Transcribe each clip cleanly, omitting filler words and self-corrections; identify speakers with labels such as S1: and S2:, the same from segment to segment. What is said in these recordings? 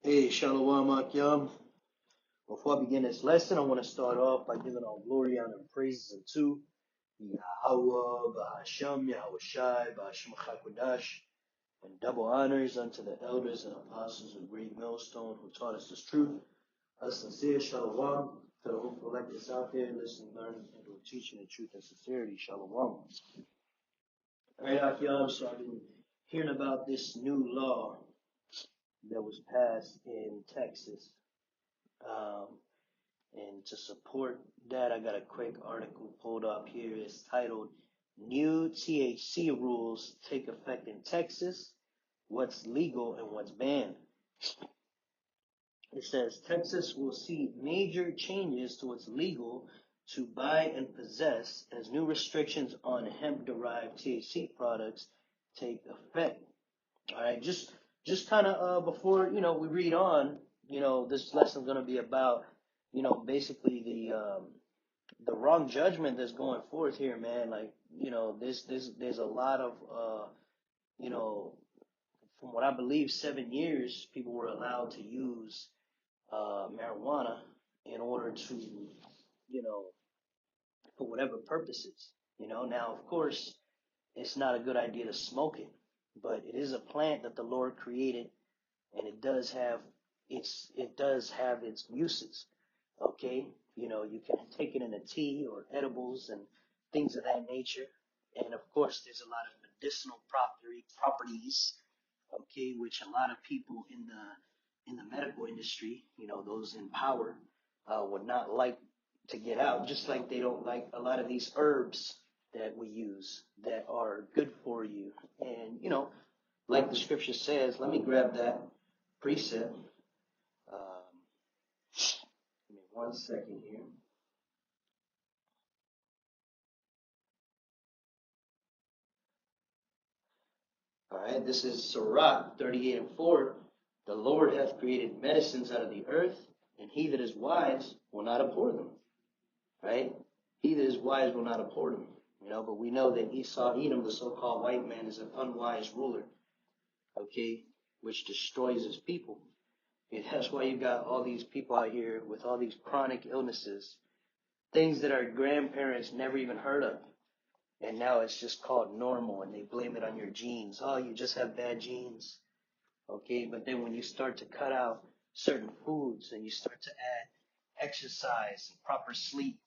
S1: Hey, Shalom Akyam. Before I begin this lesson, I want to start off by giving all glory, honor, and praises unto Yahweh, Bahasham, Yahweh Shai, Bahasham Chakwadash, and double honors unto the elders and apostles of Great Millstone who taught us this truth. A sincere Shalom to the hopeful collectors out there listening, learning, and who are teaching the truth and sincerity. Shalom. All right, Akyam, so I've been hearing about this new law that was passed in Texas. Um, And to support that, I got a quick article pulled up here. It's titled New THC Rules Take Effect in Texas. What's legal and what's banned? It says Texas will see major changes to what's legal to buy and possess as new restrictions on hemp-derived THC products take effect. All right, just kind of before we read on, this lesson's going to be about basically the wrong judgment that's going forth here, man. Like, there's a lot of, you know, from what I believe, 7 years people were allowed to use marijuana in order to, for whatever purposes. Now of course it's not a good idea to smoke it, but it is a plant that the Lord created, and it does have its uses. Okay, you can take it in a tea or edibles and things of that nature. And of course, there's a lot of medicinal properties. Okay, which a lot of people in the medical industry, those in power, would not like to get out. Just like they don't like a lot of these herbs that we use that are good for you. And like the scripture says, let me grab that precept. Give me 1 second here. All right, this is Sirach 38:4. The Lord hath created medicines out of the earth, and he that is wise will not abhor them. Right? He that is wise will not abhor them. But we know that Esau, Edom, the so-called white man, is an unwise ruler. Okay, which destroys his people. And that's why you got all these people out here with all these chronic illnesses, things that our grandparents never even heard of. And now it's just called normal, and they blame it on your genes. Oh, you just have bad genes. Okay, but then when you start to cut out certain foods and you start to add exercise and proper sleep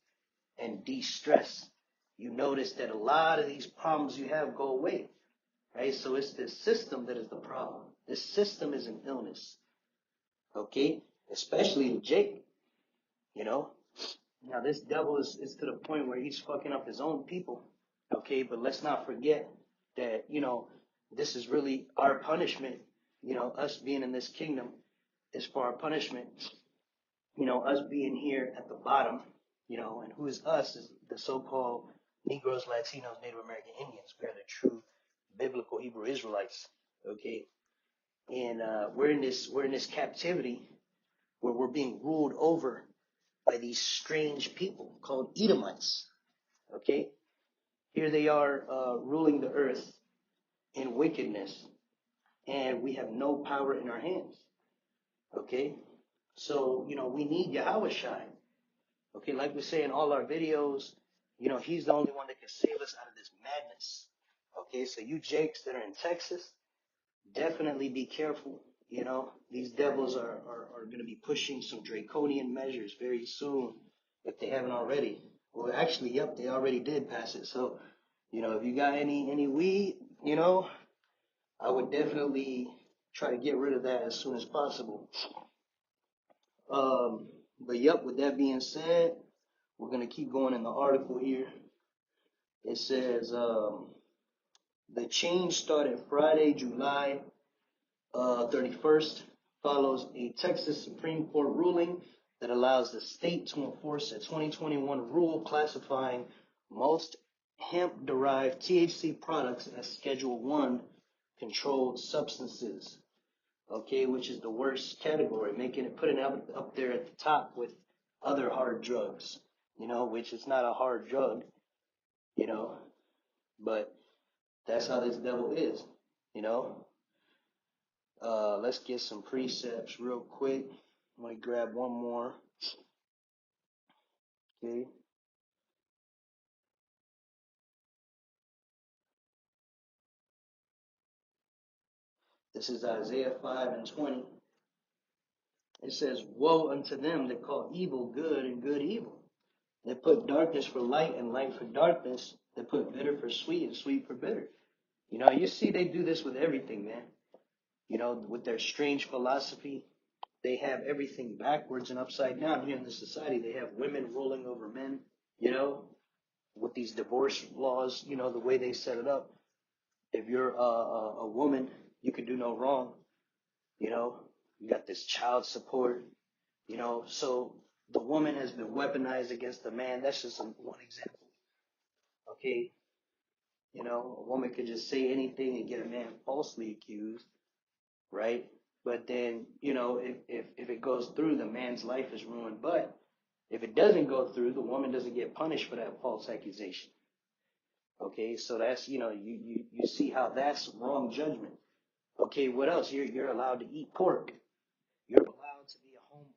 S1: and de-stress, you notice that a lot of these problems you have go away. Right? So it's this system that is the problem. This system is an illness. Okay? Especially Jake, you know. Now this devil is to the point where he's fucking up his own people. Okay, but let's not forget that, this is really our punishment. Us being in this kingdom is for our punishment. Us being here at the bottom, and who is us is the so-called Negroes, Latinos, Native American Indians. We are the true biblical Hebrew Israelites. Okay, and we're in this captivity where we're being ruled over by these strange people called Edomites. Okay, here they are ruling the earth in wickedness, and we have no power in our hands. Okay, so we need Yahweh Shai. Okay, like we say in all our videos, he's the only one that can save us out of this madness. Okay, so you Jakes that are in Texas, definitely be careful. These devils are going to be pushing some draconian measures very soon if they haven't already. Well, actually, yep, they already did pass it. So, if you got any weed, I would definitely try to get rid of that as soon as possible. Um, but yep, with that being said, we're going to keep going in the article here. It says the change started Friday, July 31st, follows a Texas Supreme Court ruling that allows the state to enforce a 2021 rule classifying most hemp-derived THC products as Schedule 1 controlled substances. Okay, which is the worst category, putting it up there at the top with other hard drugs, which is not a hard drug, you know, but that's how this devil is, you know. Let's get some precepts real quick. I'm gonna grab one more. Okay. This is Isaiah 5:20. It says, "Woe unto them that call evil good and good evil. They put darkness for light and light for darkness. They put bitter for sweet and sweet for bitter." You see they do this with everything, man. With their strange philosophy, they have everything backwards and upside down here in the society. They have women ruling over men, you know, with these divorce laws, the way they set it up. If you're a woman, you can do no wrong, you know. You got this child support, so the woman has been weaponized against the man. That's just one example, okay? A woman could just say anything and get a man falsely accused, right? But then, if it goes through, the man's life is ruined. But if it doesn't go through, the woman doesn't get punished for that false accusation. Okay, so that's you see how that's wrong judgment. Okay, what else? You're allowed to eat pork. You're allowed to be a home.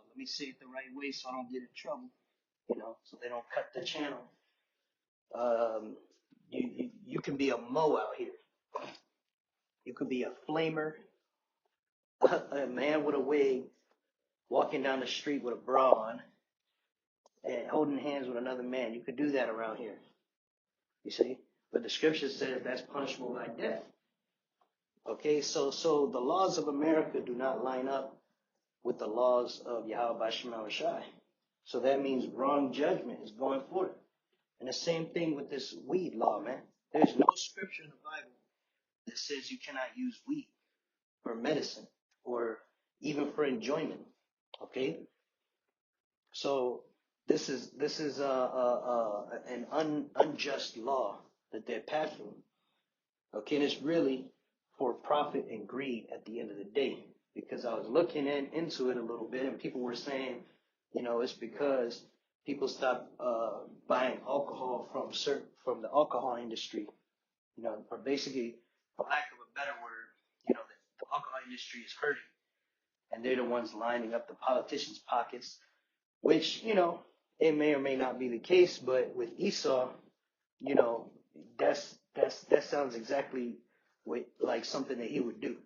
S1: Let me say it the right way so I don't get in trouble. So they don't cut the channel. You can be a mo out here. You could be a flamer, a man with a wig, walking down the street with a bra on and holding hands with another man. You could do that around here. You see? But the scripture says that's punishable by death. Okay, so the laws of America do not line up with the laws of Yahweh Shema Shai. So that means wrong judgment is going forth. And the same thing with this weed law, man. There's no scripture in the Bible that says you cannot use weed for medicine or even for enjoyment. Okay? So this is an unjust law that they're passing. Okay, and it's really for profit and greed at the end of the day. Because I was looking into it a little bit, and people were saying, it's because people stopped buying alcohol from the alcohol industry. Or basically, for lack of a better word, the alcohol industry is hurting, and they're the ones lining up the politicians' pockets. Which it may or may not be the case, but with Esau, you know, that sounds exactly like something that he would do.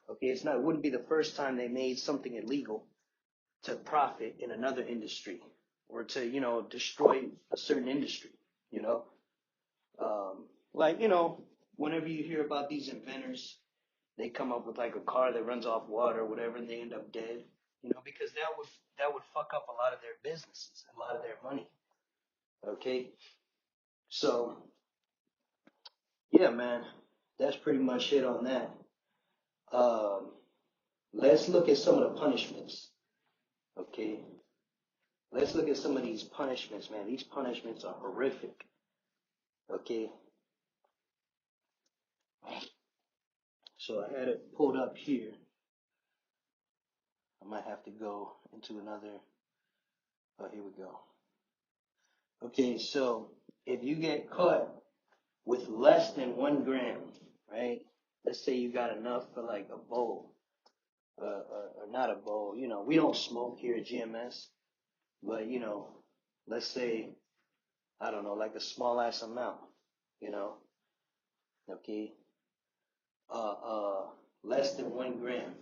S1: Okay, it wouldn't be the first time they made something illegal to profit in another industry or to destroy a certain industry. You know, like whenever you hear about these inventors, they come up with like a car that runs off water or whatever, and they end up dead. Because that would fuck up a lot of their businesses, a lot of their money. Okay, so yeah, man, that's pretty much it on that. Um, let's look at some of the punishments. Okay, let's look at some of these punishments, man. These punishments are horrific. Okay, so I had it pulled up here. I might have to go into another. Oh, here we go. Okay, so if you get caught with less than 1 gram, right? Let's say you got enough for like a bowl, or not a bowl. We don't smoke here at GMS, but let's say I don't know, like a small ass amount. You know, okay, uh, uh, less than 1 gram,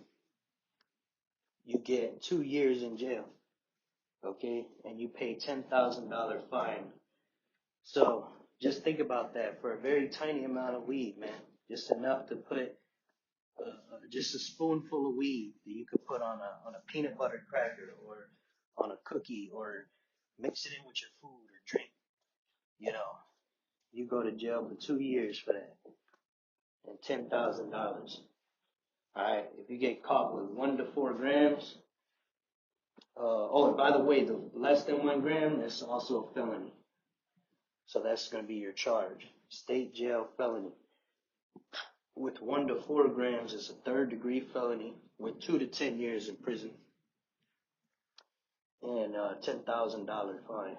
S1: you get 2 years in jail. Okay, and you pay $10,000 fine. So just think about that for a very tiny amount of weed, man. Just enough to put just a spoonful of weed that you could put on a peanut butter cracker or on a cookie or mix it in with your food or drink. You know, you go to jail for 2 years for that and $10,000. All right, if you get caught with 1 to 4 grams. Oh, and by the way, the less than 1 gram, that's also a felony. So that's going to be your charge. State jail felony. With 1 to 4 grams, it's a third-degree felony with 2 to 10 years in prison and $10,000 fine.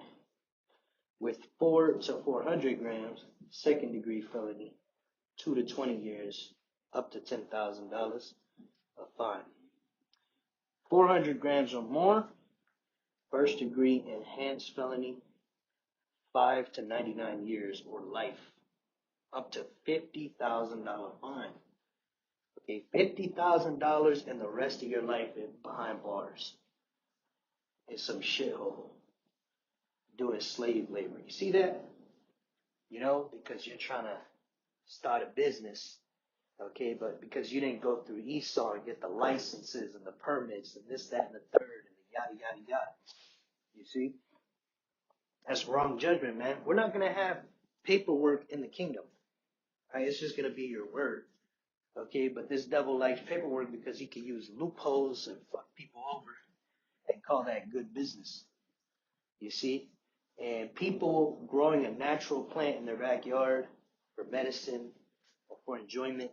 S1: With 4 to 400 grams, second-degree felony, 2 to 20 years up to $10,000 a fine. 400 grams or more, first degree enhanced felony, 5 to 99 years or life, up to $50,000 fine. Okay, $50,000 and the rest of your life behind bars in some shithole doing slave labor. You see that? You know, because you're trying to start a business, okay, but because you didn't go through Esau and get the licenses and the permits and this, that, and the third and the yada, yada, yada. You see? That's wrong judgment, man. We're not going to have paperwork in the kingdom. Right? It's just going to be your word. Okay, but this devil likes paperwork because he can use loopholes and fuck people over and call that good business. You see? And people growing a natural plant in their backyard for medicine or for enjoyment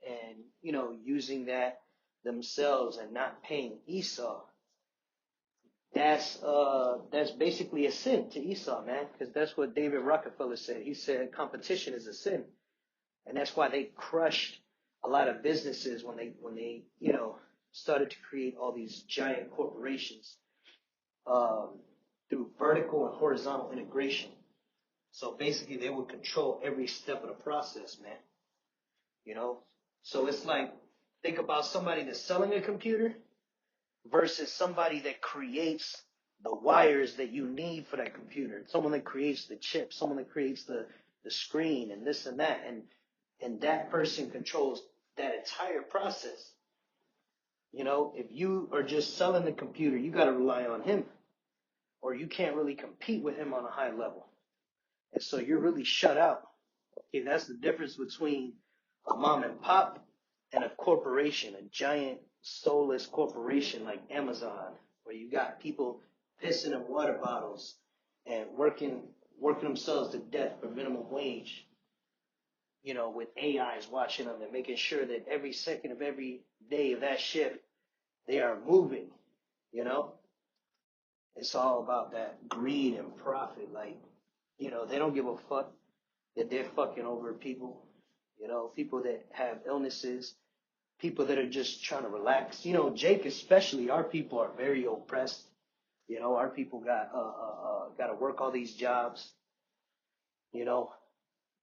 S1: and, you know, using that themselves and not paying Esau, that's basically a sin to Esau, man, because that's what David Rockefeller said. He said competition is a sin. And that's why they crushed a lot of businesses when they you know, started to create all these giant corporations through vertical and horizontal integration. So basically, they would control every step of the process, man. You know, so it's like, think about somebody that's selling a computer versus somebody that creates the wires that you need for that computer. Someone that creates the chip, someone that creates the screen and this and that, and that person controls that entire process. You know, if you are just selling the computer, you got to rely on him, or you can't really compete with him on a high level. And so you're really shut out. Okay, that's the difference between a mom and pop and a corporation, a giant soulless corporation like Amazon, where you got people pissing in water bottles and working themselves to death for minimum wage. You know, with AIs watching them and making sure that every second of every day of that shift, they are moving, you know? It's all about that greed and profit. Like, you know, they don't give a fuck that they're fucking over people, you know, people that have illnesses, people that are just trying to relax. You know, Jake especially, our people are very oppressed. You know, our people got to work all these jobs, you know,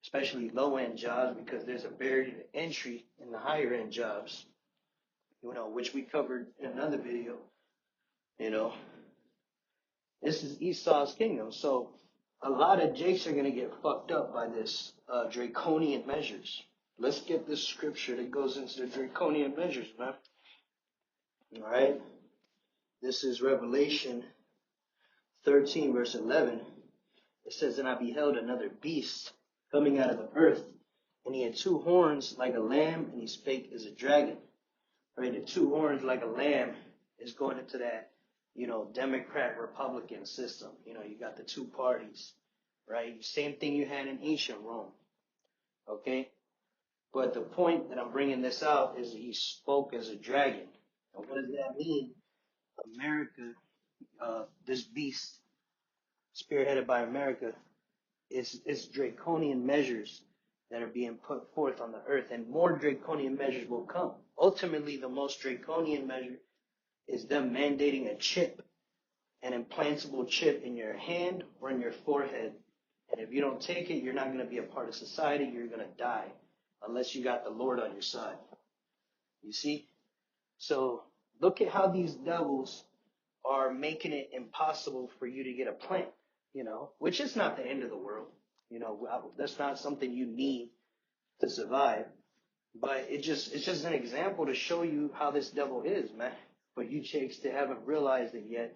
S1: especially low-end jobs, because there's a barrier to entry in the higher-end jobs, you know, which we covered in another video. You know, this is Esau's kingdom, so a lot of Jakes are going to get fucked up by this draconian measures. Let's get this scripture that goes into the draconian measures, man. All right? This is Revelation 13, verse 11. It says, "And I beheld another beast coming out of the earth, and he had two horns like a lamb, and he spake as a dragon." Right? The two horns like a lamb is going into that, you know, Democrat-Republican system. You know, you got the two parties, right? Same thing you had in ancient Rome, okay? But the point that I'm bringing this out is he spoke as a dragon. And what does that mean? America, this beast, spearheaded by America, is draconian measures that are being put forth on the earth, and more draconian measures will come. Ultimately, the most draconian measure is them mandating a chip, an implantable chip in your hand or in your forehead. And if you don't take it, you're not going to be a part of society. You're going to die unless you got the Lord on your side. You see? So look at how these devils are making it impossible for you to get a plant, you know, which is not the end of the world. You know, that's not something you need to survive. But it's just an example to show you how this devil is, man. But you chicks that haven't realized it yet,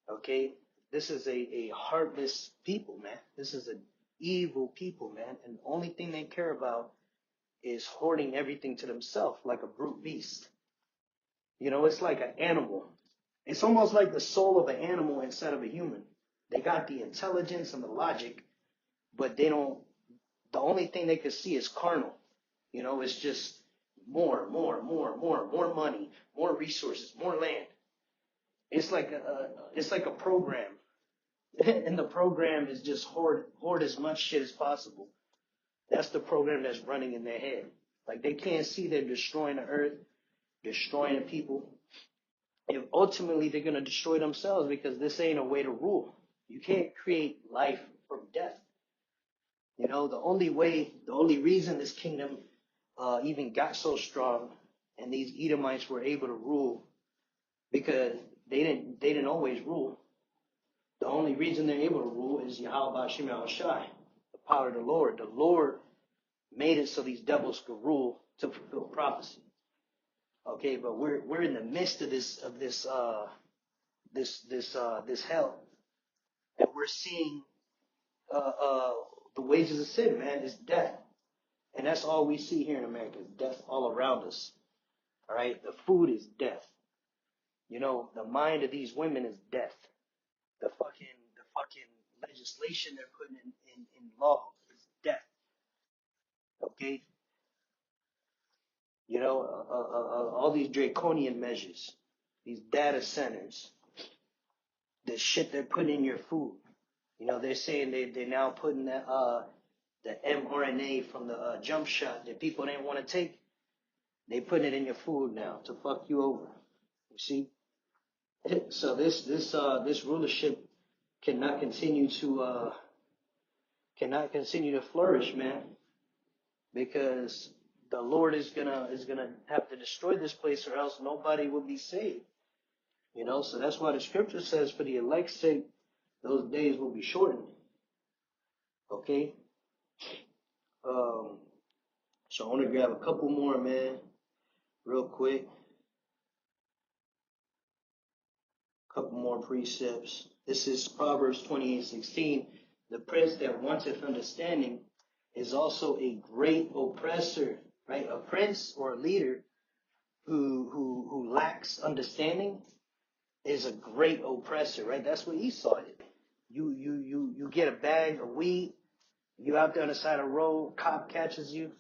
S1: okay? This is a heartless people, man. This is an evil people, man. And the only thing they care about is hoarding everything to themselves like a brute beast. You know, it's like an animal. It's almost like the soul of an animal instead of a human. They got the intelligence and the logic, but they don't, the only thing they can see is carnal. You know, it's just more money, more resources, more land. It's like a program. And the program is just hoard as much shit as possible. That's the program that's running in their head. Like they can't see they're destroying the earth, destroying the people. And ultimately they're gonna destroy themselves because this ain't a way to rule. You can't create life from death. You know, the only reason this kingdom even got so strong and these Edomites were able to rule because they didn't always rule. The only reason they're able to rule is Yahweh Shem Shai, the power of the Lord. The Lord made it so these devils could rule to fulfill prophecy. Okay, but we're in the midst of this hell, and we're seeing the wages of sin, man, is death, and that's all we see here in America is death all around us. All right, the food is death. You know, the mind of these women is death. The fucking legislation they're putting in law is death. Okay, you know, all these draconian measures, these data centers, the shit they're putting in your food. You know, they're saying they're now putting the mRNA from the jump shot that people didn't want to take. They putting it in your food now to fuck you over. You see? So this rulership cannot continue to flourish, man, because the Lord is gonna have to destroy this place, or else nobody will be saved. You know, so that's why the scripture says, for the elect's sake, those days will be shortened. Okay. So I want to grab a couple more, man, real quick. Couple more precepts. This is Proverbs 28:16. The prince that wanteth understanding is also a great oppressor, right? A prince or a leader who lacks understanding is a great oppressor, right? That's what Esau did. You get a bag of weed, you out there on the side of the road, cop catches you,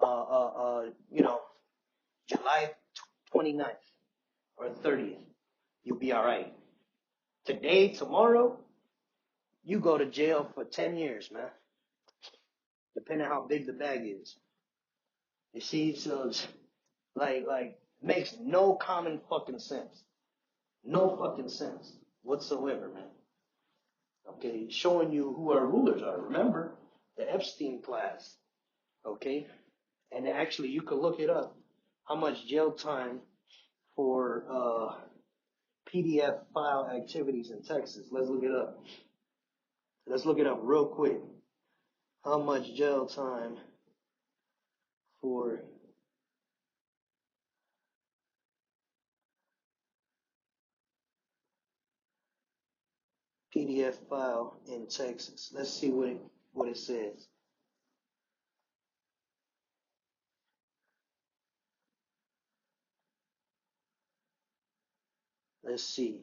S1: you know, July 29th or 30th, you'll be all right. Today, tomorrow, you go to jail for 10 years, man, depending on how big the bag is. You see, so it's like makes no common fucking sense. No fucking sense whatsoever, man. Okay, showing you who our rulers are. Remember the Epstein class, okay? And actually, you could look it up. How much jail time for PDF file activities in Texas? Let's look it up. Let's look it up real quick. How much jail time for PDF file in Texas? Let's see what it says. Let's see.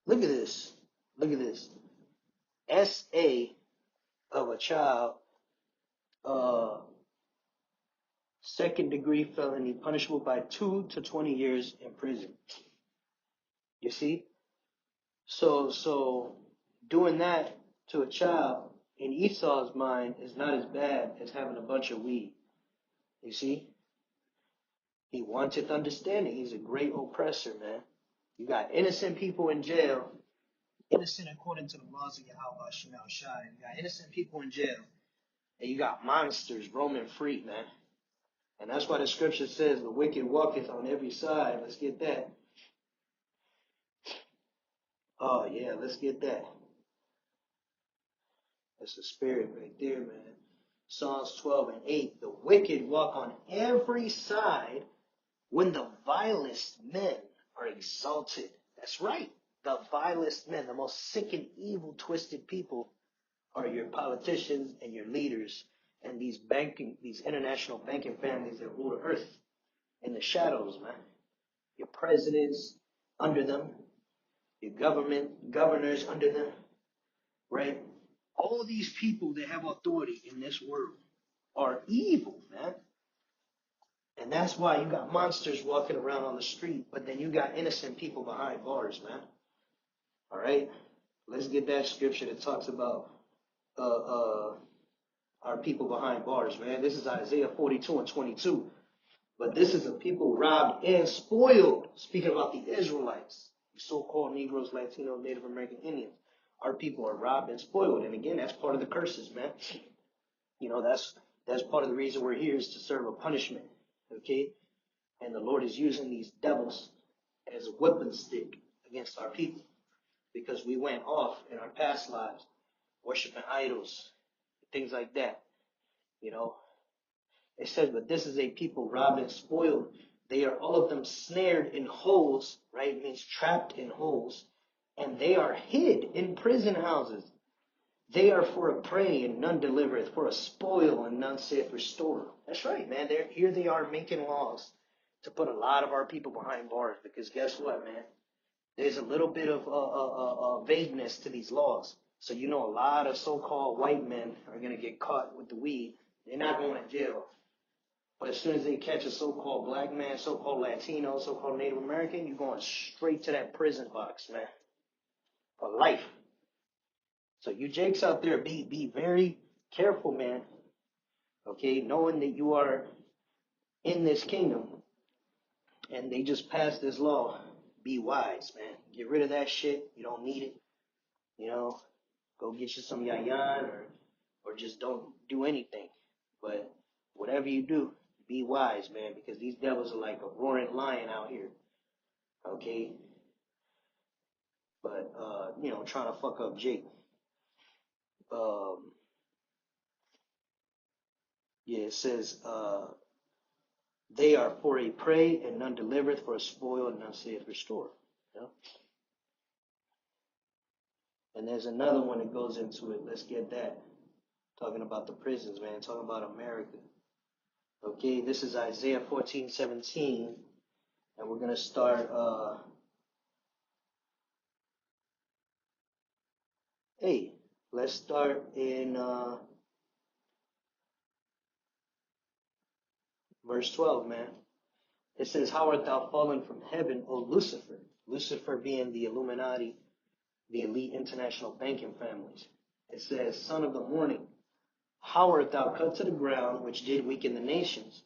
S1: Look at this. Look at this. SA of a child, uh, second degree felony, punishable by 2 to 20 years in prison. You see? So doing that to a child in Esau's mind is not as bad as having a bunch of weed. You see? He wanteth understanding. He's a great oppressor, man. You got innocent people in jail, innocent according to the laws of Yahweh Shemel Shai. You got innocent people in jail, and you got monsters roaming free, man. And that's why the scripture says the wicked walketh on every side. Let's get that. Oh, yeah, let's get that. That's the spirit right there, man. Psalms 12:8. The wicked walk on every side when the vilest men are exalted. That's right. The vilest men, the most sick and evil, twisted people are your politicians and your leaders and these international banking families that rule the earth in the shadows, man. Your presidents under them, your governors under them, right? All these people that have authority in this world are evil, man. And that's why you got monsters walking around on the street, but then you got innocent people behind bars, man. All right? Let's get that scripture that talks about our people behind bars, man. This is Isaiah 42 and 22. But this is a people robbed and spoiled. Speaking about the Israelites, so-called Negroes, Latinos, Native American Indians. Our people are robbed and spoiled. And again, that's part of the curses, man. You know, that's part of the reason we're here is to serve a punishment. Okay? And the Lord is using these devils as a weapon stick against our people. Because we went off in our past lives, worshiping idols, things like that. You know, it says, but this is a people robbed and spoiled. They are all of them snared in holes, right? It means trapped in holes. And they are hid in prison houses. They are for a prey and none delivereth, for a spoil and none saith restore. That's right, man. Here they are making laws to put a lot of our people behind bars. Because guess what, man? There's a little bit of vagueness to these laws. So you know a lot of so-called white men are going to get caught with the weed. They're not going to jail. But as soon as they catch a so-called black man, so-called Latino, so-called Native American, you're going straight to that prison box, man. For life. So you jakes out there, be very careful, man. Okay, knowing that you are in this kingdom and they just passed this law, be wise, man. Get rid of that shit. You don't need it. You know, go get you some yayan or just don't do anything. But whatever you do, be wise, man, because these devils are like a roaring lion out here. Okay? But, you know, trying to fuck up Jake. Yeah, it says, they are for a prey and none delivereth, for a spoil and none saith restore. You know? And there's another one that goes into it. Let's get that. Talking about the prisons, man. Talking about America. Okay, this is Isaiah 14:17. And we're going to start, let's start in verse 12, man. It says, how art thou fallen from heaven, O Lucifer? Lucifer being the Illuminati, the elite international banking families. It says, son of the morning, how art thou cut to the ground, which did weaken the nations?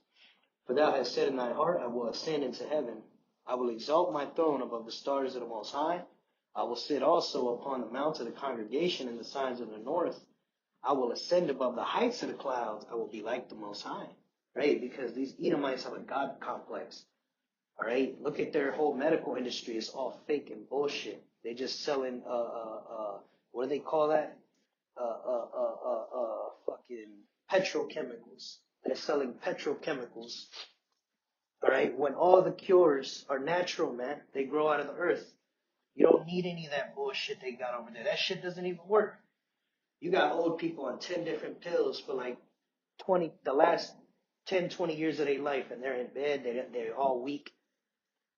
S1: For thou hast said in thy heart, I will ascend into heaven. I will exalt my throne above the stars of the Most High. I will sit also upon the mount of the congregation in the sides of the north. I will ascend above the heights of the clouds. I will be like the Most High. Right? Because these Edomites have a God complex. All right? Look at their whole medical industry. It's all fake and bullshit. They just selling, what do they call that? Fucking petrochemicals. They're selling petrochemicals. All right? When all the cures are natural, man. They grow out of the earth. You don't need any of that bullshit they got over there. That shit doesn't even work. You got old people on 10 different pills for like the last 10, 20 years of their life, and they're in bed, they're all weak.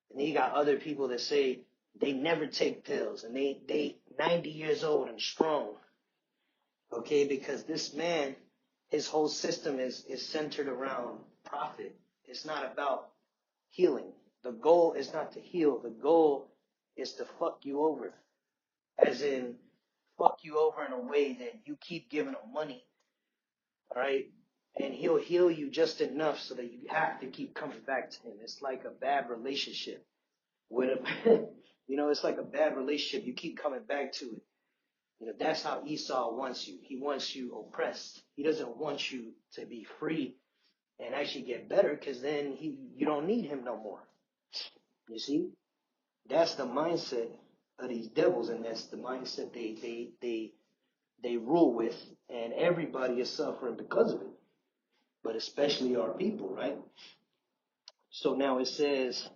S1: And then you got other people that say they never take pills, and they 90 years old and strong. Okay, because this man, his whole system is centered around profit. It's not about healing. The goal is not to heal. The goal is to fuck you over. As in, fuck you over in a way that you keep giving him money. All right? And he'll heal you just enough so that you have to keep coming back to him. It's like a bad relationship. It's like a bad relationship. You keep coming back to it. That's how Esau wants you. He wants you oppressed. He doesn't want you to be free and actually get better, because then you don't need him no more. You see? That's the mindset of these devils, and that's the mindset they rule with, and everybody is suffering because of it. But especially our people, right? So now it says,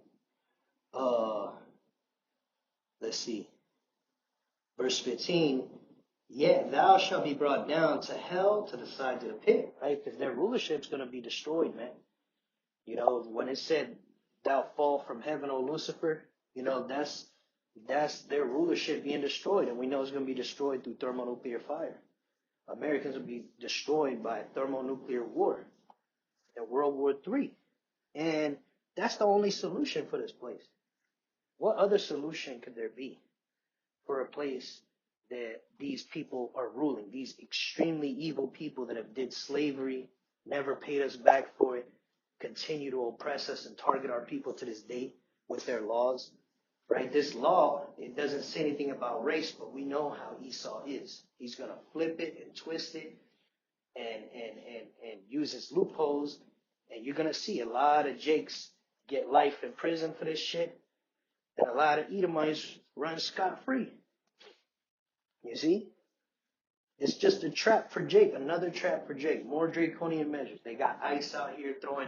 S1: let's see, verse 15, yet thou shalt be brought down to hell, to the sides of the pit, right? Because their rulership's going to be destroyed, man. When it said, thou fall from heaven, O Lucifer, that's their rulership being destroyed. And we know it's going to be destroyed through thermonuclear fire. Americans will be destroyed by thermonuclear war in World War III. And that's the only solution for this place. What other solution could there be for a place that these people are ruling, these extremely evil people that have did slavery, never paid us back for it, continue to oppress us and target our people to this day with their laws, right? This law, it doesn't say anything about race, but we know how Esau is. He's going to flip it and twist it and use his loopholes, and you're going to see a lot of Jakes get life in prison for this shit, and a lot of Edomites run scot-free. You see? It's just a trap for Jake, another trap for Jake. More draconian measures. They got ICE out here throwing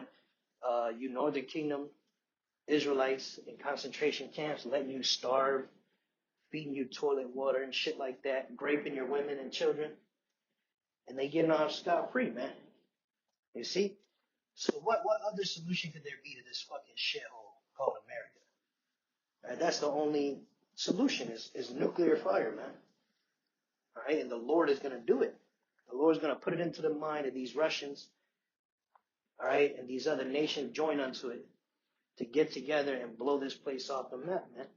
S1: you Northern Kingdom Israelites in concentration camps, letting you starve, feeding you toilet water and shit like that, raping your women and children, and they getting off scot-free, man. You see? So what other solution could there be to this fucking shithole called America? Right? That's the only solution is nuclear fire, man. All right, and the Lord is going to do it. The Lord is going to put it into the mind of these Russians, all right, and these other nations join unto it to get together and blow this place off the map, man.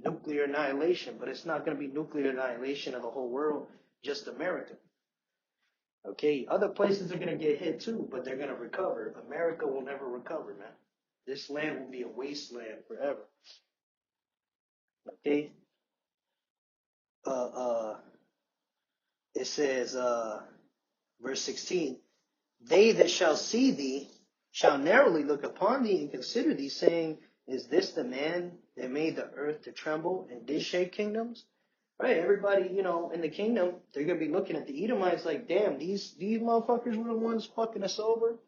S1: Nuclear annihilation, but it's not going to be nuclear annihilation of the whole world, just America. Okay, other places are going to get hit too, but they're going to recover. America will never recover, man. This land will be a wasteland forever. Okay? It says, verse 16, they that shall see thee shall narrowly look upon thee and consider thee, saying, is this the man that made the earth to tremble and did shake kingdoms? Right, everybody, in the kingdom, they're going to be looking at the Edomites like, damn, these motherfuckers were the ones fucking us over.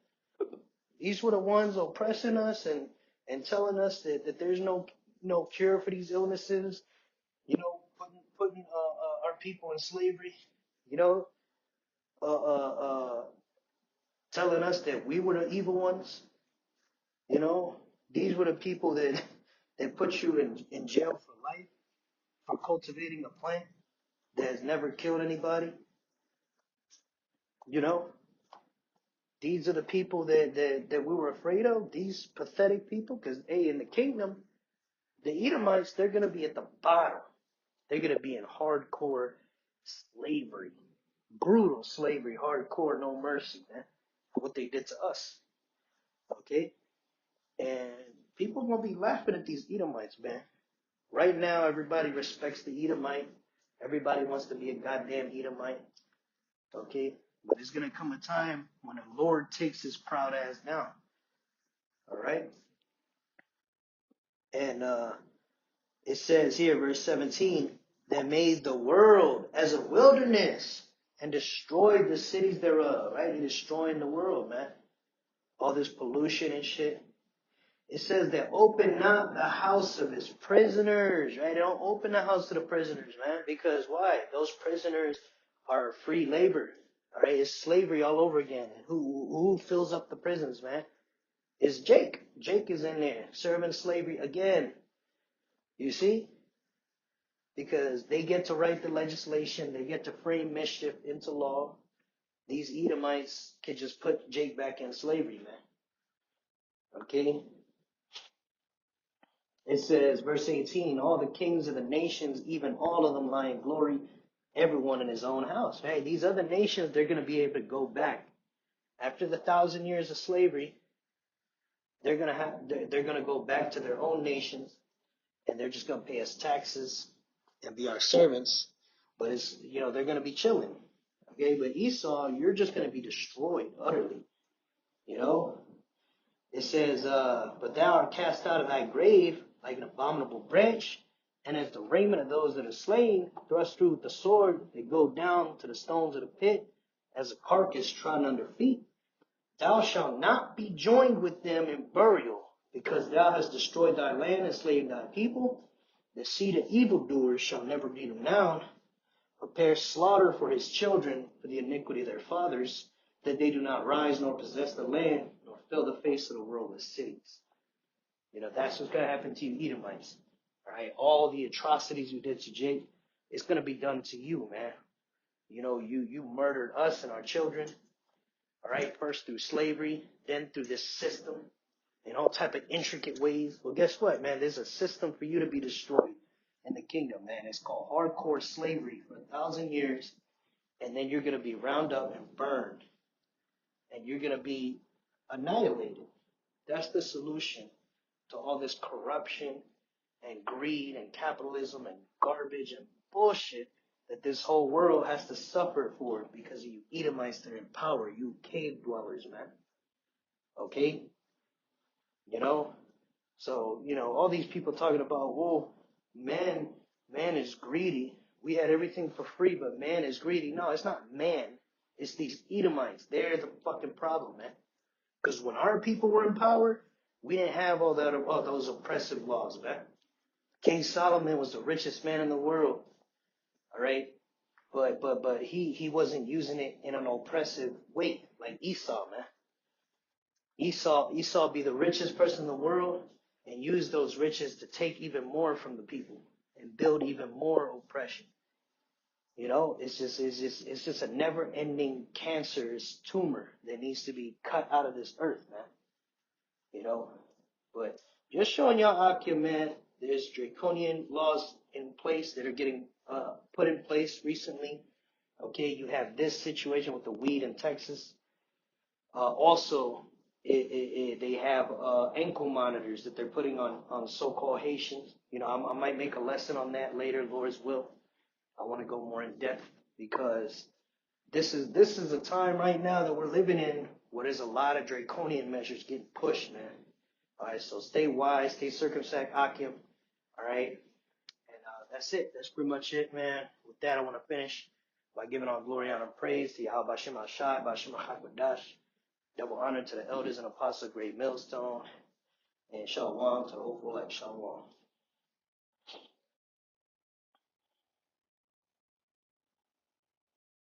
S1: These were the ones oppressing us and telling us that there's no cure for these illnesses, putting our people in slavery, uh, uh, uh, telling us that we were the evil ones. These were the people that put you in jail for life for cultivating a plant that has never killed anybody. These are the people that we were afraid of, these pathetic people, because, hey, in the kingdom, the Edomites, they're going to be at the bottom. They're going to be in hardcore slavery, brutal slavery, hardcore, no mercy, man, for what they did to us. Okay? And people are going to be laughing at these Edomites, man. Right now, everybody respects the Edomite. Everybody wants to be a goddamn Edomite. Okay? But there's going to come a time when the Lord takes his proud ass down. All right? And it says here, verse 17, that made the world as a wilderness and destroyed the cities thereof. Right? He's destroying the world, man. All this pollution and shit. It says that open not the house of his prisoners. Right? They don't open the house of the prisoners, man. Because why? Those prisoners are free labor. All right? It's slavery all over again. And who fills up the prisons, man? It's Jake. Jake is in there serving slavery again. You see? Because they get to write the legislation. They get to frame mischief into law. These Edomites can just put Jake back in slavery, man. Okay? It says, verse 18, all the kings of the nations, even all of them lie in glory, everyone in his own house. Right? These other nations, they're going to be able to go back. After the 1,000 years of slavery, they're going to go back to their own nations, and they're just going to pay us taxes and be our servants. But it's, they're going to be chilling. Okay, but Esau, you're just going to be destroyed utterly. It says, but thou art cast out of thy grave like an abominable branch, and as the raiment of those that are slain, thrust through with the sword, they go down to the stones of the pit, as a carcass trodden under feet. Thou shalt not be joined with them in burial, because thou hast destroyed thy land and slain thy people. The seed of evildoers shall never be renowned. Prepare slaughter for his children for the iniquity of their fathers, that they do not rise nor possess the land, nor fill the face of the world with cities. That's what's going to happen to you, Edomites. All right, all the atrocities you did to Jake, it's going to be done to you, man. You murdered us and our children. All right, first through slavery, then through this system, in all type of intricate ways. Well, guess what, man? There's a system for you to be destroyed, in the kingdom, man. It's called hardcore slavery for 1,000 years, and then you're gonna be round up and burned, and you're gonna be annihilated. That's the solution to all this corruption and greed and capitalism and garbage and bullshit that this whole world has to suffer for because of you Edomites that are in power, you cave dwellers, man. Okay? You know? So, all these people talking about, whoa, man is greedy. We had everything for free, but man is greedy. No, it's not man. It's these Edomites. They're the fucking problem, man. Because when our people were in power, we didn't have all those oppressive laws, man. King Solomon was the richest man in the world. All right? But he wasn't using it in an oppressive way like Esau, man. Esau be the richest person in the world and use those riches to take even more from the people and build even more oppression. It's just a never-ending cancerous tumor that needs to be cut out of this earth, man. But just showing y'all Akia, man, there's draconian laws in place that are getting put in place recently. Okay, you have this situation with the weed in Texas. Also, they have ankle monitors that they're putting on so-called Haitians. I might make a lesson on that later, Lord's will. I want to go more in depth because this is a time right now that we're living in where there's a lot of draconian measures getting pushed, man. All right, so stay wise, stay circumspect, Akim. All right, and that's it. That's pretty much it, man. With that, I want to finish by giving all glory, honor, and praise to Yahweh Bashem Ashai, Bashem HaKadosh. Double honor to the elders and apostles of Great Millstone, and Shalom to the whole full like Shalom.